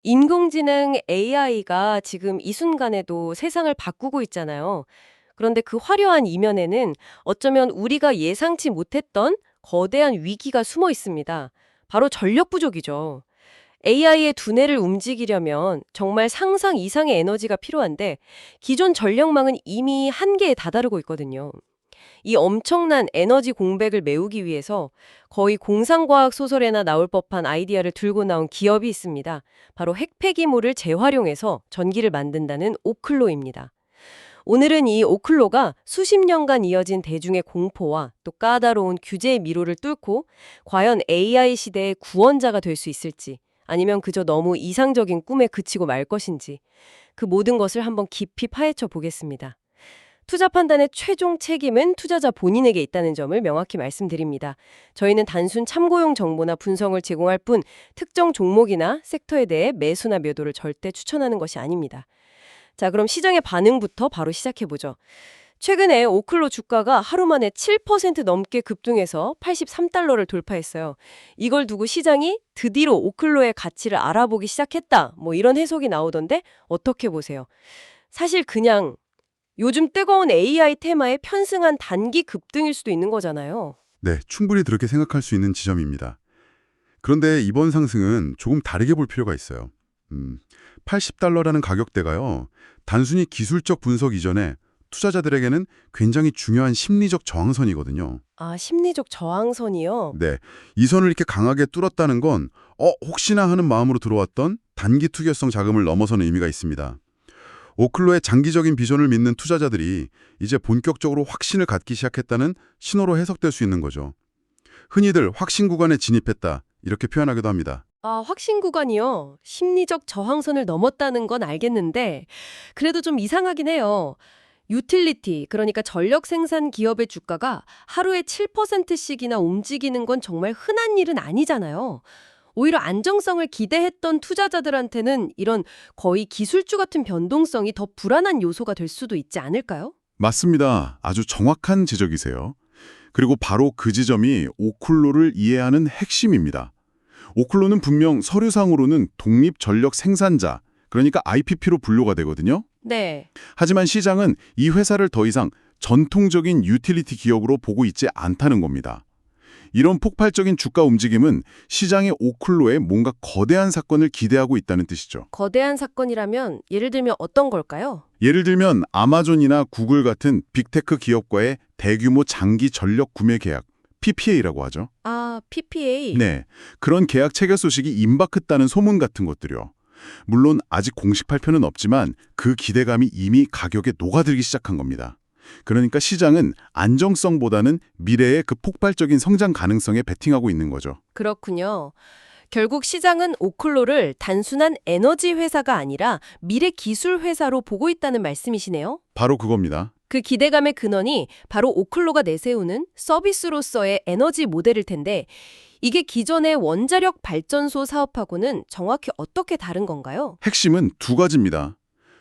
인공지능 AI가 지금 이 순간에도 세상을 바꾸고 있잖아요. 그런데 그 화려한 이면에는 어쩌면 우리가 예상치 못했던 거대한 위기가 숨어 있습니다. 바로 전력 부족이죠. AI의 두뇌를 움직이려면 정말 상상 이상의 에너지가 필요한데 기존 전력망은 이미 한계에 다다르고 있거든요. 이 엄청난 에너지 공백을 메우기 위해서 거의 공상과학 소설에나 나올 법한 아이디어를 들고 나온 기업이 있습니다. 바로 핵폐기물을 재활용해서 전기를 만든다는 오클로입니다. 오늘은 이 오클로가 수십 년간 이어진 대중의 공포와 또 까다로운 규제의 미로를 뚫고 과연 AI 시대의 구원자가 될 수 있을지, 아니면 그저 너무 이상적인 꿈에 그치고 말 것인지, 그 모든 것을 한번 깊이 파헤쳐 보겠습니다. 투자 판단의 최종 책임은 투자자 본인에게 있다는 점을 명확히 말씀드립니다. 저희는 단순 참고용 정보나 분석을 제공할 뿐 특정 종목이나 섹터에 대해 매수나 매도를 절대 추천하는 것이 아닙니다. 자, 그럼 시장의 반응부터 바로 시작해보죠. 최근에 오클로 주가가 하루 만에 7% 넘게 급등해서 83달러를 돌파했어요. 이걸 두고 시장이 드디어 오클로의 가치를 알아보기 시작했다, 뭐 이런 해석이 나오던데 어떻게 보세요? 사실 그냥 요즘 뜨거운 AI 테마에 편승한 단기 급등일 수도 있는 거잖아요. 네, 충분히 그렇게 생각할 수 있는 지점입니다. 그런데 이번 상승은 조금 다르게 볼 필요가 있어요. 80달러라는 가격대가요. 단순히 기술적 분석 이전에 투자자들에게는 굉장히 중요한 심리적 저항선이거든요. 아, 심리적 저항선이요? 네, 이 선을 이렇게 강하게 뚫었다는 건 혹시나 하는 마음으로 들어왔던 단기 투기성 자금을 넘어서는 의미가 있습니다. 오클로의 장기적인 비전을 믿는 투자자들이 이제 본격적으로 확신을 갖기 시작했다는 신호로 해석될 수 있는 거죠. 흔히들 확신 구간에 진입했다 이렇게 표현하기도 합니다. 아, 확신 구간이요? 심리적 저항선을 넘었다는 건 알겠는데 그래도 좀 이상하긴 해요. 유틸리티, 그러니까 전력 생산 기업의 주가가 하루에 7%씩이나 움직이는 건 정말 흔한 일은 아니잖아요. 오히려 안정성을 기대했던 투자자들한테는 이런 거의 기술주 같은 변동성이 더 불안한 요소가 될 수도 있지 않을까요? 맞습니다. 아주 정확한 지적이세요. 그리고 바로 그 지점이 오클로를 이해하는 핵심입니다. 오클로는 분명 서류상으로는 독립전력 생산자, 그러니까 IPP로 분류가 되거든요. 네. 하지만 시장은 이 회사를 더 이상 전통적인 유틸리티 기업으로 보고 있지 않다는 겁니다. 이런 폭발적인 주가 움직임은 시장의 오클로에 뭔가 거대한 사건을 기대하고 있다는 뜻이죠. 거대한 사건이라면 예를 들면 어떤 걸까요? 예를 들면 아마존이나 구글 같은 빅테크 기업과의 대규모 장기 전력 구매 계약, PPA라고 하죠. 아, PPA. 네, 그런 계약 체결 소식이 임박했다는 소문 같은 것들이요. 물론 아직 공식 발표는 없지만 그 기대감이 이미 가격에 녹아들기 시작한 겁니다. 그러니까 시장은 안정성보다는 미래의 그 폭발적인 성장 가능성에 베팅하고 있는 거죠. 그렇군요. 결국 시장은 오클로를 단순한 에너지 회사가 아니라 미래 기술 회사로 보고 있다는 말씀이시네요. 바로 그겁니다. 그 기대감의 근원이 바로 오클로가 내세우는 서비스로서의 에너지 모델일 텐데 이게 기존의 원자력 발전소 사업하고는 정확히 어떻게 다른 건가요? 핵심은 두 가지입니다.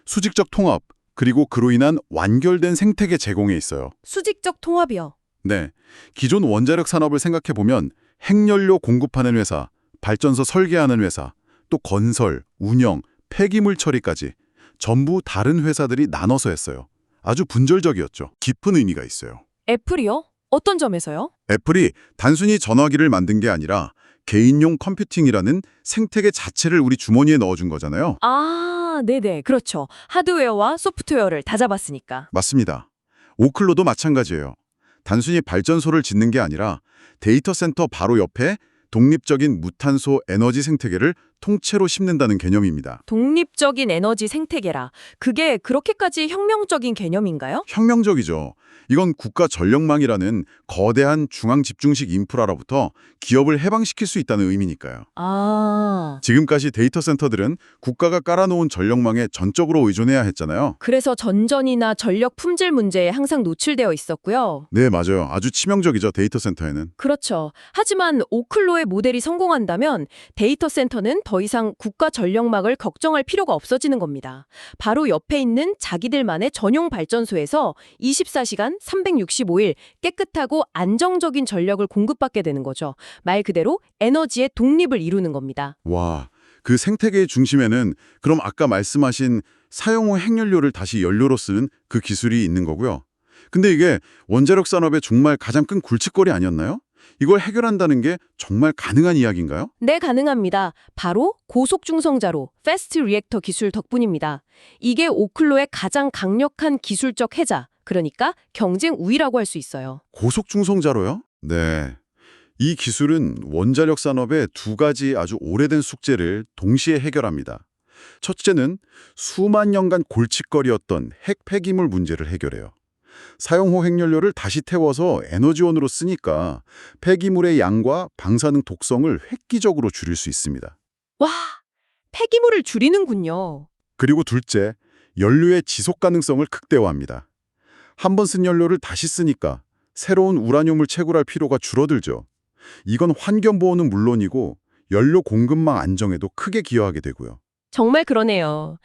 수직적 통합, 그리고 그로 인한 완결된 생태계 제공에 있어요. 수직적 통합이요. 네, 기존 원자력 산업을 생각해보면 핵연료 공급하는 회사, 발전소 설계하는 회사, 또 건설, 운영, 폐기물 처리까지 전부 다른 회사들이 나눠서 했어요. 아주 분절적이었죠. 깊은 의미가 있어요. 애플이요? 어떤 점에서요? 애플이 단순히 전화기를 만든 게 아니라 개인용 컴퓨팅이라는 생태계 자체를 우리 주머니에 넣어준 거잖아요. 아, 네네. 그렇죠. 하드웨어와 소프트웨어를 다 잡았으니까. 맞습니다. 오클로도 마찬가지예요. 단순히 발전소를 짓는 게 아니라 데이터 센터 바로 옆에 독립적인 무탄소 에너지 생태계를 통째로 심는다는 개념입니다. 독립적인 에너지 생태계라. 그게 그렇게까지 혁명적인 개념인가요? 혁명적이죠. 이건 국가 전력망이라는 거대한 중앙 집중식 인프라로부터 기업을 해방시킬 수 있다는 의미니까요. 아, 지금까지 데이터 센터들은 국가가 깔아놓은 전력망에 전적으로 의존해야 했잖아요. 그래서 전전이나 전력 품질 문제에 항상 노출되어 있었고요. 네, 맞아요. 아주 치명적이죠, 데이터 센터에는. 그렇죠. 하지만 오클로의 모델이 성공한다면 데이터 센터는 더 이상 국가 전력망을 걱정할 필요가 없어지는 겁니다. 바로 옆에 있는 자기들만의 전용 발전소에서 24시간 365일 깨끗하고 안정적인 전력을 공급받게 되는 거죠. 말 그대로 에너지의 독립을 이루는 겁니다. 와, 그 생태계의 중심에는 그럼 아까 말씀하신 사용 후 핵연료를 다시 연료로 쓰는 그 기술이 있는 거고요. 근데 이게 원자력 산업의 정말 가장 큰 굴칫거리 아니었나요? 이걸 해결한다는 게 정말 가능한 이야기인가요? 네, 가능합니다. 바로 고속중성자로 패스트 리액터 기술 덕분입니다. 이게 오클로의 가장 강력한 기술적 해자, 그러니까 경쟁 우위라고 할 수 있어요. 고속중성자로요? 네. 이 기술은 원자력 산업의 두 가지 아주 오래된 숙제를 동시에 해결합니다. 첫째는 수만 년간 골칫거리였던 핵 폐기물 문제를 해결해요. 사용 후 핵연료를 다시 태워서 에너지원으로 쓰니까 폐기물의 양과 방사능 독성을 획기적으로 줄일 수 있습니다. 와, 폐기물을 줄이는군요. 그리고 둘째, 연료의 지속 가능성을 극대화합니다. 한 번 쓴 연료를 다시 쓰니까 새로운 우라늄을 채굴할 필요가 줄어들죠. 이건 환경 보호는 물론이고 연료 공급망 안정에도 크게 기여하게 되고요. 정말 그러네요.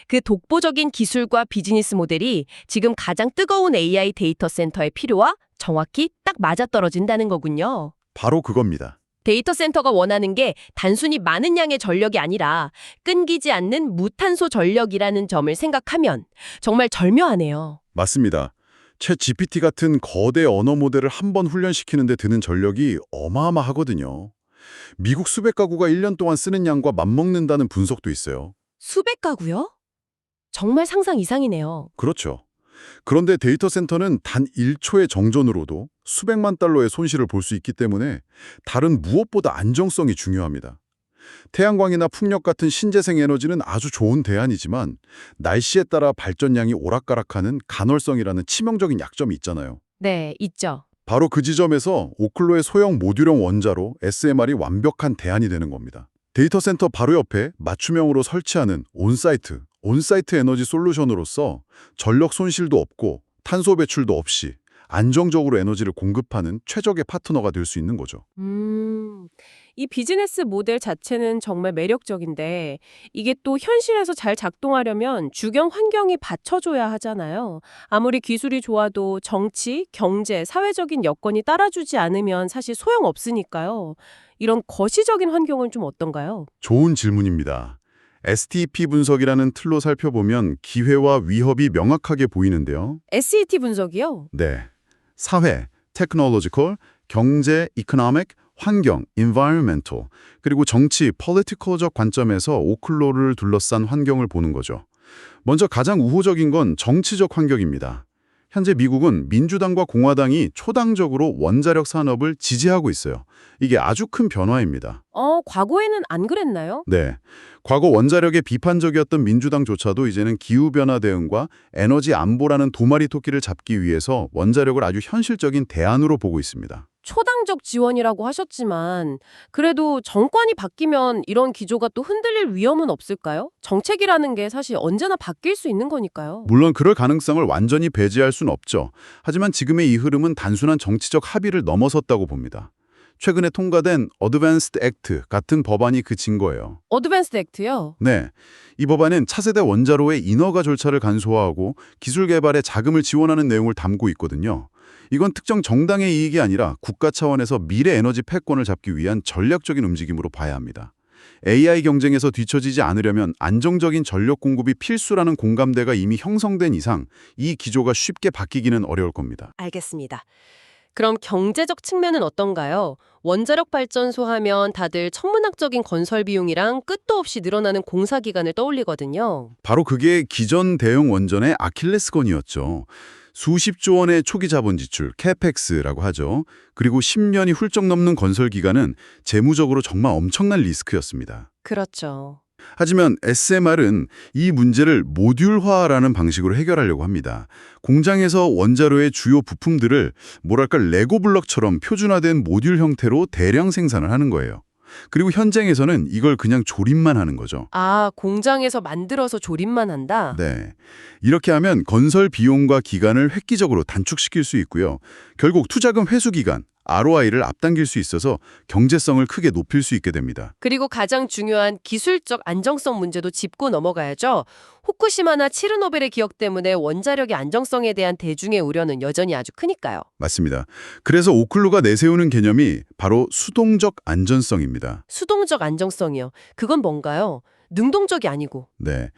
그 독보적인 기술과 비즈니스 모델이 지금 가장 뜨거운 AI 데이터 센터의 필요와 정확히 딱 맞아떨어진다는 거군요. 바로 그겁니다. 데이터 센터가 원하는 게 단순히 많은 양의 전력이 아니라 끊기지 않는 무탄소 전력이라는 점을 생각하면 정말 절묘하네요. 맞습니다. 챗 GPT 같은 거대 언어 모델을 한 번 훈련시키는 데 드는 전력이 어마어마하거든요. 미국 수백 가구가 1년 동안 쓰는 양과 맞먹는다는 분석도 있어요. 수백 가구요? 정말 상상 이상이네요. 그렇죠. 그런데 데이터 센터는 단 1초의 정전으로도 수백만 달러의 손실을 볼 수 있기 때문에 다른 무엇보다 안정성이 중요합니다. 태양광이나 풍력 같은 신재생 에너지는 아주 좋은 대안이지만 날씨에 따라 발전량이 오락가락하는 간헐성이라는 치명적인 약점이 있잖아요. 네, 있죠. 바로 그 지점에서 오클로의 소형 모듈형 원자로 SMR이 완벽한 대안이 되는 겁니다. 데이터 센터 바로 옆에 맞춤형으로 설치하는 온사이트 에너지 솔루션으로서 전력 손실도 없고 탄소 배출도 없이 안정적으로 에너지를 공급하는 최적의 파트너가 될 수 있는 거죠. 이 비즈니스 모델 자체는 정말 매력적인데 이게 또 현실에서 잘 작동하려면 주변 환경이 받쳐줘야 하잖아요. 아무리 기술이 좋아도 정치, 경제, 사회적인 여건이 따라주지 않으면 사실 소용없으니까요. 이런 거시적인 환경은 좀 어떤가요? 좋은 질문입니다. STP 분석이라는 틀로 살펴보면 기회와 위협이 명확하게 보이는데요. SET 분석이요? 네. 사회, technological, 경제, economic, 환경, environmental, 그리고 정치, political적 관점에서 오클로를 둘러싼 환경을 보는 거죠. 먼저 가장 우호적인 건 정치적 환경입니다. 현재 미국은 민주당과 공화당이 초당적으로 원자력 산업을 지지하고 있어요. 이게 아주 큰 변화입니다. 과거에는 안 그랬나요? 네. 과거 원자력에 비판적이었던 민주당조차도 이제는 기후변화 대응과 에너지 안보라는 두 마리 토끼를 잡기 위해서 원자력을 아주 현실적인 대안으로 보고 있습니다. 초당적 지원이라고 하셨지만 그래도 정권이 바뀌면 이런 기조가 또 흔들릴 위험은 없을까요? 정책이라는 게 사실 언제나 바뀔 수 있는 거니까요. 물론 그럴 가능성을 완전히 배제할 수는 없죠. 하지만 지금의 이 흐름은 단순한 정치적 합의를 넘어섰다고 봅니다. 최근에 통과된 어드밴스드 액트 같은 법안이 그 증거예요. 어드밴스드 액트요? 네, 이 법안은 차세대 원자로의 인허가 절차를 간소화하고 기술 개발에 자금을 지원하는 내용을 담고 있거든요. 이건 특정 정당의 이익이 아니라 국가 차원에서 미래 에너지 패권을 잡기 위한 전략적인 움직임으로 봐야 합니다. AI 경쟁에서 뒤처지지 않으려면 안정적인 전력 공급이 필수라는 공감대가 이미 형성된 이상 이 기조가 쉽게 바뀌기는 어려울 겁니다. 알겠습니다. 그럼 경제적 측면은 어떤가요? 원자력 발전소 하면 다들 천문학적인 건설 비용이랑 끝도 없이 늘어나는 공사 기간을 떠올리거든요. 바로 그게 기존 대형 원전의 아킬레스건이었죠. 수십조 원의 초기 자본 지출, 캐펙스라고 하죠. 그리고 10년이 훌쩍 넘는 건설 기간은 재무적으로 정말 엄청난 리스크였습니다. 그렇죠. 하지만 SMR은 이 문제를 모듈화라는 방식으로 해결하려고 합니다. 공장에서 원자로의 주요 부품들을 뭐랄까 레고 블럭처럼 표준화된 모듈 형태로 대량 생산을 하는 거예요. 그리고 현장에서는 이걸 그냥 조립만 하는 거죠. 공장에서 만들어서 조립만 한다? 네. 이렇게 하면 건설 비용과 기간을 획기적으로 단축시킬 수 있고요. 결국 투자금 회수 기간, ROI를 앞당길 수 있어서 경제성을 크게 높일 수 있게 됩니다. 그리고 가장 중요한 기술적 안정성 문제도 짚고 넘어가야죠. 후쿠시마나 체르노빌의 기억 때문에 원자력의 안정성에 대한 대중의 우려는 여전히 아주 크니까요. 맞습니다. 그래서 오클루가 내세우는 개념이 바로 수동적 안전성입니다. 수동적 안정성이요. 그건 뭔가요? 능동적이 아니고. 네.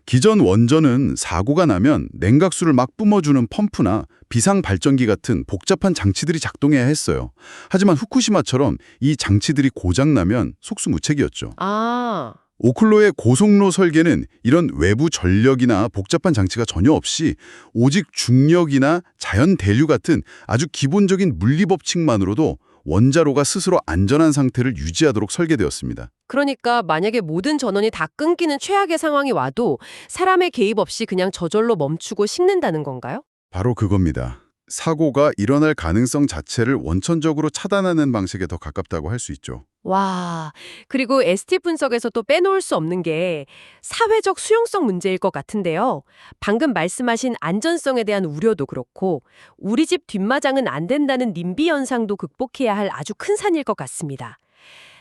기존 원전은 사고가 나면 냉각수를 막 뿜어주는 펌프나 비상 발전기 같은 복잡한 장치들이 작동해야 했어요. 하지만 후쿠시마처럼 이 장치들이 고장나면 속수무책이었죠. 아, 오클로의 고속로 설계는 이런 외부 전력이나 복잡한 장치가 전혀 없이 오직 중력이나 자연 대류 같은 아주 기본적인 물리 법칙만으로도 원자로가 스스로 안전한 상태를 유지하도록 설계되었습니다. 그러니까 만약에 모든 전원이 다 끊기는 최악의 상황이 와도 사람의 개입 없이 그냥 저절로 멈추고 식는다는 건가요? 바로 그겁니다. 사고가 일어날 가능성 자체를 원천적으로 차단하는 방식에 더 가깝다고 할 수 있죠. 와, 그리고 ST 분석에서 또 빼놓을 수 없는 게 사회적 수용성 문제일 것 같은데요. 방금 말씀하신 안전성에 대한 우려도 그렇고 우리 집 뒷마장은 안 된다는 님비 현상도 극복해야 할 아주 큰 산일 것 같습니다.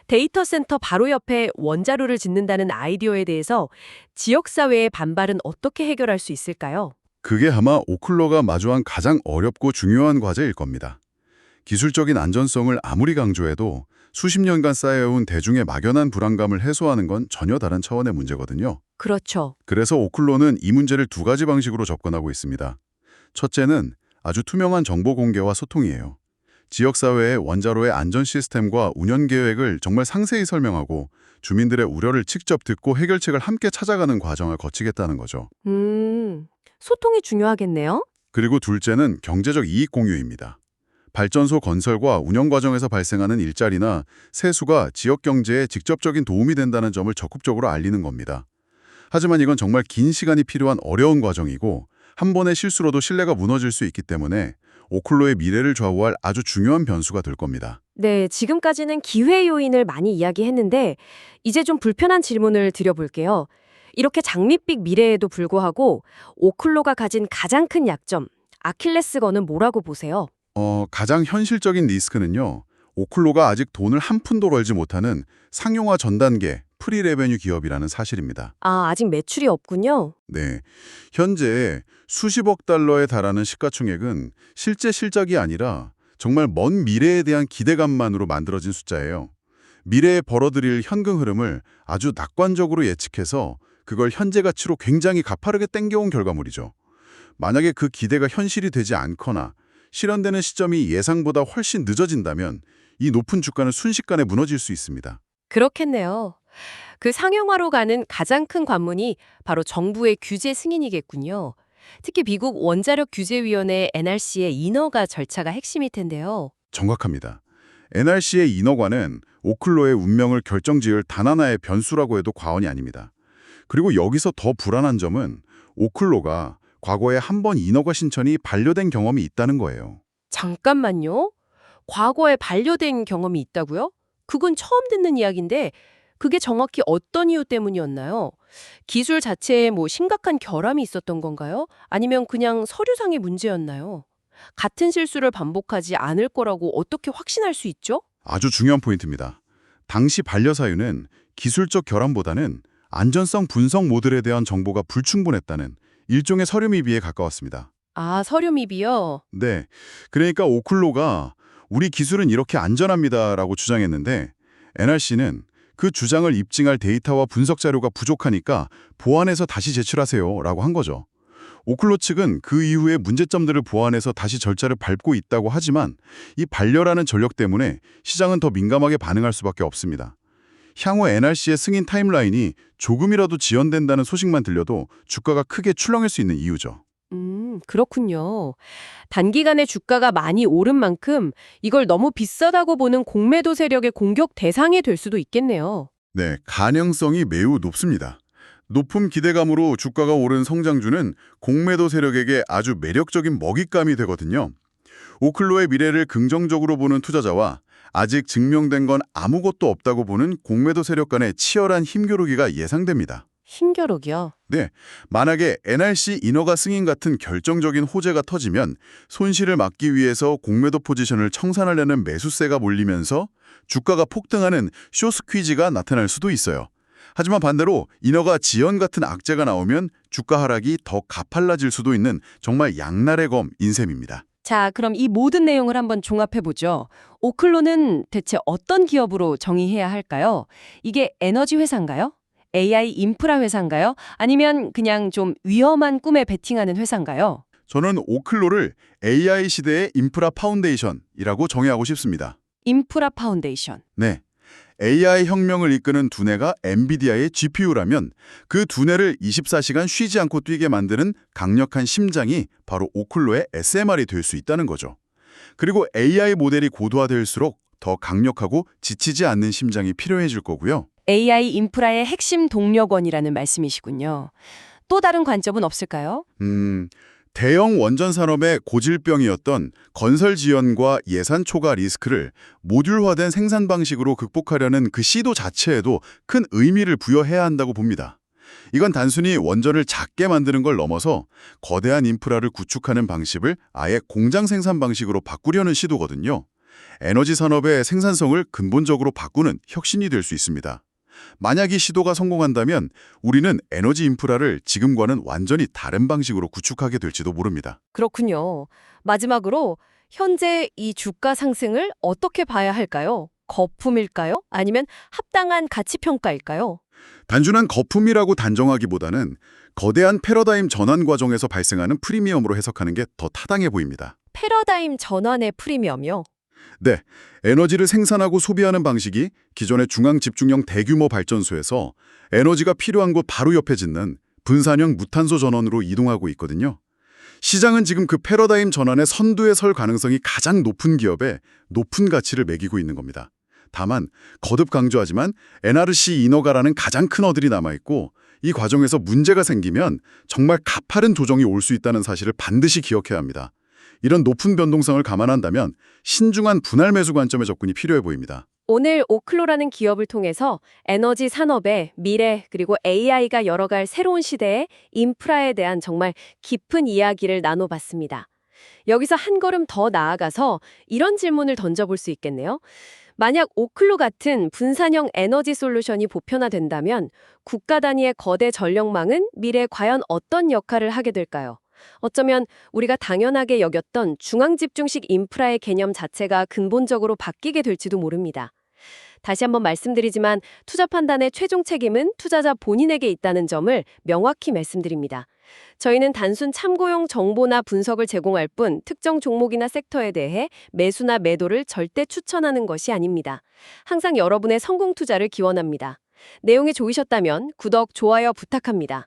데이터 센터 바로 옆에 원자로를 짓는다는 아이디어에 대해서 지역사회의 반발은 어떻게 해결할 수 있을까요? 그게 아마 오클로가 마주한 가장 어렵고 중요한 과제일 겁니다. 기술적인 안전성을 아무리 강조해도 수십 년간 쌓여온 대중의 막연한 불안감을 해소하는 건 전혀 다른 차원의 문제거든요. 그렇죠. 그래서 오클로는 이 문제를 두 가지 방식으로 접근하고 있습니다. 첫째는 아주 투명한 정보 공개와 소통이에요. 지역사회의 원자로의 안전 시스템과 운영 계획을 정말 상세히 설명하고 주민들의 우려를 직접 듣고 해결책을 함께 찾아가는 과정을 거치겠다는 거죠. 소통이 중요하겠네요. 그리고 둘째는 경제적 이익 공유입니다. 발전소 건설과 운영 과정에서 발생하는 일자리나 세수가 지역 경제에 직접적인 도움이 된다는 점을 적극적으로 알리는 겁니다. 하지만 이건 정말 긴 시간이 필요한 어려운 과정이고 한 번의 실수로도 신뢰가 무너질 수 있기 때문에 오클로의 미래를 좌우할 아주 중요한 변수가 될 겁니다. 네, 지금까지는 기회 요인을 많이 이야기했는데 이제 좀 불편한 질문을 드려볼게요. 이렇게 장밋빛 미래에도 불구하고 오클로가 가진 가장 큰 약점, 아킬레스건은 뭐라고 보세요? 가장 현실적인 리스크는요. 오클로가 아직 돈을 한 푼도 벌지 못하는 상용화 전 단계 프리 레베뉴 기업이라는 사실입니다. 아, 아직 매출이 없군요. 네, 현재 수십억 달러에 달하는 시가총액은 실제 실적이 아니라 정말 먼 미래에 대한 기대감만으로 만들어진 숫자예요. 미래에 벌어들일 현금 흐름을 아주 낙관적으로 예측해서 그걸 현재 가치로 굉장히 가파르게 땡겨온 결과물이죠. 만약에 그 기대가 현실이 되지 않거나 실현되는 시점이 예상보다 훨씬 늦어진다면 이 높은 주가는 순식간에 무너질 수 있습니다. 그렇겠네요. 그 상용화로 가는 가장 큰 관문이 바로 정부의 규제 승인이겠군요. 특히 미국 원자력 규제위원회 NRC의 인허가 절차가 핵심일 텐데요. 정확합니다. NRC의 인허가는 오클로의 운명을 결정지을 단 하나의 변수라고 해도 과언이 아닙니다. 그리고 여기서 더 불안한 점은 오클로가 과거에 한 번 인허가 신청이 반려된 경험이 있다는 거예요. 잠깐만요. 과거에 반려된 경험이 있다고요? 그건 처음 듣는 이야기인데 그게 정확히 어떤 이유 때문이었나요? 기술 자체에 뭐 심각한 결함이 있었던 건가요? 아니면 그냥 서류상의 문제였나요? 같은 실수를 반복하지 않을 거라고 어떻게 확신할 수 있죠? 아주 중요한 포인트입니다. 당시 반려 사유는 기술적 결함보다는 안전성 분석 모델에 대한 정보가 불충분했다는 일종의 서류 미비에 가까웠습니다. 아, 서류 미비요? 네, 그러니까 오클로가 우리 기술은 이렇게 안전합니다라고 주장했는데 NRC는 그 주장을 입증할 데이터와 분석 자료가 부족하니까 보완해서 다시 제출하세요라고 한 거죠. 오클로 측은 그 이후에 문제점들을 보완해서 다시 절차를 밟고 있다고 하지만 이 반려라는 전력 때문에 시장은 더 민감하게 반응할 수밖에 없습니다. 향후 NRC의 승인 타임라인이 조금이라도 지연된다는 소식만 들려도 주가가 크게 출렁일 수 있는 이유죠. 그렇군요. 단기간에 주가가 많이 오른 만큼 이걸 너무 비싸다고 보는 공매도 세력의 공격 대상이 될 수도 있겠네요. 네, 가능성이 매우 높습니다. 높은 기대감으로 주가가 오른 성장주는 공매도 세력에게 아주 매력적인 먹잇감이 되거든요. 오클로의 미래를 긍정적으로 보는 투자자와 아직 증명된 건 아무것도 없다고 보는 공매도 세력 간의 치열한 힘겨루기가 예상됩니다. 힘겨루기요. 네, 만약에 NRC 인허가 승인 같은 결정적인 호재가 터지면 손실을 막기 위해서 공매도 포지션을 청산하려는 매수세가 몰리면서 주가가 폭등하는 쇼스퀴즈가 나타날 수도 있어요. 하지만 반대로 인허가 지연 같은 악재가 나오면 주가 하락이 더 가팔라질 수도 있는 정말 양날의 검 인셈입니다. 자, 그럼 이 모든 내용을 한번 종합해보죠. 오클로는 대체 어떤 기업으로 정의해야 할까요? 이게 에너지 회사인가요? AI 인프라 회사인가요? 아니면 그냥 좀 위험한 꿈에 베팅하는 회사인가요? 저는 오클로를 AI 시대의 인프라 파운데이션이라고 정의하고 싶습니다. 인프라 파운데이션. 네. AI 혁명을 이끄는 두뇌가 엔비디아의 GPU라면 그 두뇌를 24시간 쉬지 않고 뛰게 만드는 강력한 심장이 바로 오클로의 SMR이 될 수 있다는 거죠. 그리고 AI 모델이 고도화될수록 더 강력하고 지치지 않는 심장이 필요해질 거고요. AI 인프라의 핵심 동력원이라는 말씀이시군요. 또 다른 관점은 없을까요? 대형 원전 산업의 고질병이었던 건설 지연과 예산 초과 리스크를 모듈화된 생산 방식으로 극복하려는 그 시도 자체에도 큰 의미를 부여해야 한다고 봅니다. 이건 단순히 원전을 작게 만드는 걸 넘어서 거대한 인프라를 구축하는 방식을 아예 공장 생산 방식으로 바꾸려는 시도거든요. 에너지 산업의 생산성을 근본적으로 바꾸는 혁신이 될 수 있습니다. 만약 이 시도가 성공한다면 우리는 에너지 인프라를 지금과는 완전히 다른 방식으로 구축하게 될지도 모릅니다. 그렇군요. 마지막으로 현재 이 주가 상승을 어떻게 봐야 할까요? 거품일까요? 아니면 합당한 가치 평가일까요? 단순한 거품이라고 단정하기보다는 거대한 패러다임 전환 과정에서 발생하는 프리미엄으로 해석하는 게 더 타당해 보입니다. 패러다임 전환의 프리미엄이요. 네, 에너지를 생산하고 소비하는 방식이 기존의 중앙 집중형 대규모 발전소에서 에너지가 필요한 곳 바로 옆에 짓는 분산형 무탄소 전원으로 이동하고 있거든요. 시장은 지금 그 패러다임 전환의 선두에 설 가능성이 가장 높은 기업에 높은 가치를 매기고 있는 겁니다. 다만 거듭 강조하지만 NRC 인허가라는 가장 큰 허들이 남아있고 이 과정에서 문제가 생기면 정말 가파른 조정이 올 수 있다는 사실을 반드시 기억해야 합니다. 이런 높은 변동성을 감안한다면 신중한 분할 매수 관점의 접근이 필요해 보입니다. 오늘 오클로라는 기업을 통해서 에너지 산업의 미래 그리고 AI가 열어갈 새로운 시대의 인프라에 대한 정말 깊은 이야기를 나눠봤습니다. 여기서 한 걸음 더 나아가서 이런 질문을 던져볼 수 있겠네요. 만약 오클로 같은 분산형 에너지 솔루션이 보편화된다면 국가 단위의 거대 전력망은 미래에 과연 어떤 역할을 하게 될까요? 어쩌면 우리가 당연하게 여겼던 중앙집중식 인프라의 개념 자체가 근본적으로 바뀌게 될지도 모릅니다. 다시 한번 말씀드리지만 투자 판단의 최종 책임은 투자자 본인에게 있다는 점을 명확히 말씀드립니다. 저희는 단순 참고용 정보나 분석을 제공할 뿐 특정 종목이나 섹터에 대해 매수나 매도를 절대 추천하는 것이 아닙니다. 항상 여러분의 성공 투자를 기원합니다. 내용이 좋으셨다면 구독, 좋아요 부탁합니다.